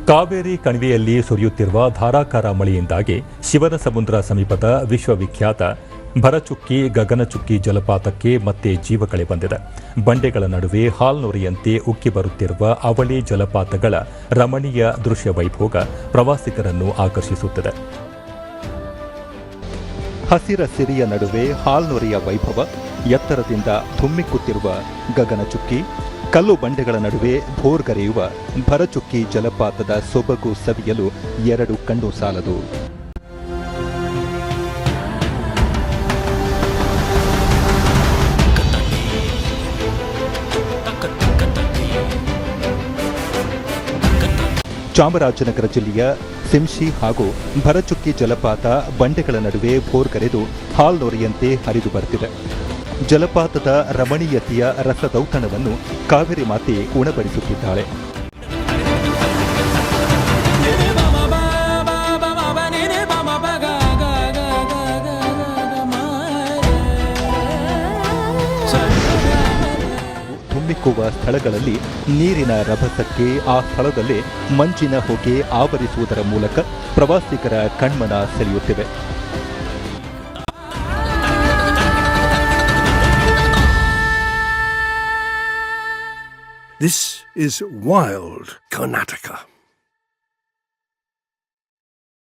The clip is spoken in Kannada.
ಕಾವೇರಿ ಕಣಿವೆಯಲ್ಲಿ ಸುರಿಯುತ್ತಿರುವ ಧಾರಾಕಾರ ಮಳೆಯಿಂದಾಗಿ ಶಿವನಸಮುದ್ರ ಸಮೀಪದ ವಿಶ್ವವಿಖ್ಯಾತ ಭರಚುಕ್ಕಿ ಗಗನಚುಕ್ಕಿ ಜಲಪಾತಕ್ಕೆ ಮತ್ತೆ ಜೀವಕಳೆ ಬಂದಿದೆ. ಬಂಡೆಗಳ ನಡುವೆ ಹಾಲ್ನೊರೆಯಂತೆ ಉಕ್ಕಿ ಬರುತ್ತಿರುವ ಅವಳಿ ಜಲಪಾತಗಳ ರಮಣೀಯ ದೃಶ್ಯ ವೈಭೋಗ ಪ್ರವಾಸಿಗರನ್ನು ಆಕರ್ಷಿಸುತ್ತಿದೆ. ಹಸಿರ ಸಿರಿಯ ನಡುವೆ ಹಾಲ್ನೊರೆಯ ವೈಭವ, ಎತ್ತರದಿಂದ ಧುಮ್ಮಿಕ್ಕುತ್ತಿರುವ ಗಗನಚುಕ್ಕಿ, ಕಲ್ಲು ಬಂಡೆಗಳ ನಡುವೆ ಭೋರ್ಗರೆಯುವ ಭರಚುಕ್ಕಿ ಜಲಪಾತದ ಸೊಬಗು ಸವಿಯಲು ಎರಡು ಕಣ್ಣು ಸಾಲದು. ಚಾಮರಾಜನಗರ ಜಿಲ್ಲೆಯ ಸಿಂಶಿ ಹಾಗೂ ಭರಚುಕ್ಕಿ ಜಲಪಾತ ಬಂಡೆಗಳ ನಡುವೆ ಭೋರ್ಗರೆದು ಹಾಲ್ನೊರೆಯಂತೆ ಹರಿದು ಬರುತ್ತಿದೆ. ಜಲಪಾತದ ರಮಣೀಯತೆಯ ರಸದೌತಣವನ್ನು ಕಾವೇರಿ ಮಾತೆ ಉಣಬಡಿಸುತ್ತಿದ್ದಾಳೆ. ಧುಮ್ಮಿಕ್ಕುವ ಸ್ಥಳಗಳಲ್ಲಿ ನೀರಿನ ರಭಸಕ್ಕೆ ಆ ಸ್ಥಳದಲ್ಲೇ ಮಂಜಿನ ಹೊಗೆ ಆವರಿಸುವುದರ ಮೂಲಕ ಪ್ರವಾಸಿಗರ ಕಣ್ಮನ ಸೆಳೆಯುತ್ತಿವೆ. This is wild Karnataka.